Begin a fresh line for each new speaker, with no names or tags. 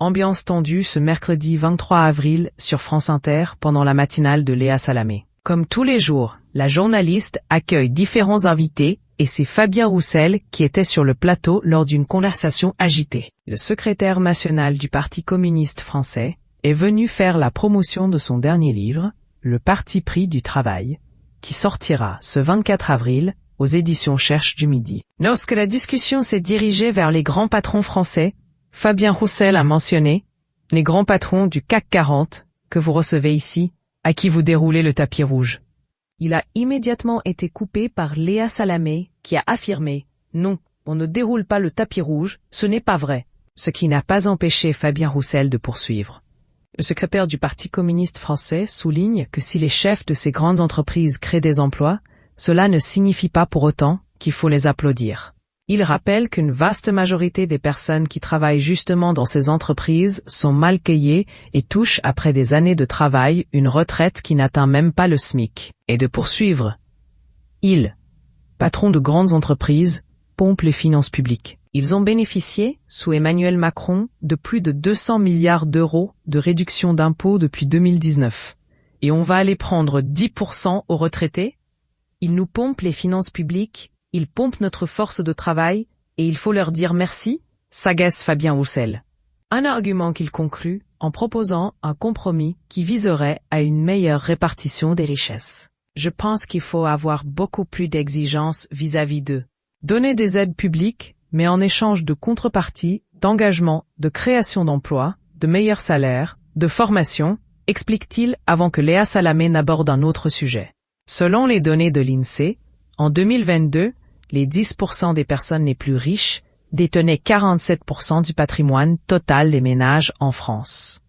Ambiance tendue ce mercredi 23 avril sur France Inter pendant la matinale de Léa Salamé. Comme tous les jours, la journaliste accueille différents invités et c'est Fabien Roussel qui était sur le plateau lors d'une conversation agitée. Le secrétaire national du Parti communiste français est venu faire la promotion de son dernier livre, Le Parti pris du travail, qui sortira ce 24 avril aux éditions Cherche du Midi. Lorsque la discussion s'est dirigée vers les grands patrons français, Fabien Roussel a mentionné les grands patrons du CAC 40 que vous recevez ici, à qui vous déroulez le tapis rouge. Il a immédiatement été coupé par Léa Salamé qui a affirmé « Non, on ne déroule pas le tapis rouge, ce n'est pas vrai », ce qui n'a pas empêché Fabien Roussel de poursuivre. Le secrétaire du Parti communiste français souligne que si les chefs de ces grandes entreprises créent des emplois, cela ne signifie pas pour autant qu'il faut les applaudir. Il rappelle qu'une vaste majorité des personnes qui travaillent justement dans ces entreprises sont mal payées et touchent après des années de travail une retraite qui n'atteint même pas le SMIC. Et de poursuivre. Ils, patrons de grandes entreprises, pompent les finances publiques. Ils ont bénéficié, sous Emmanuel Macron, de plus de 200 milliards d'euros de réduction d'impôts depuis 2019. Et on va aller prendre 10% aux retraités? Ils nous pompent les finances publiques. Ils pompent notre force de travail, et il faut leur dire merci, s'agace Fabien Roussel. Un argument qu'il conclut en proposant un compromis qui viserait à une meilleure répartition des richesses. Je pense qu'il faut avoir beaucoup plus d'exigences vis-à-vis d'eux. Donner des aides publiques, mais en échange de contreparties, d'engagement, de création d'emplois, de meilleurs salaires, de formation, explique-t-il avant que Léa Salamé n'aborde un autre sujet. Selon les données de l'INSEE, en 2022, les 10% des personnes les plus riches détenaient 47% du patrimoine total des ménages en France.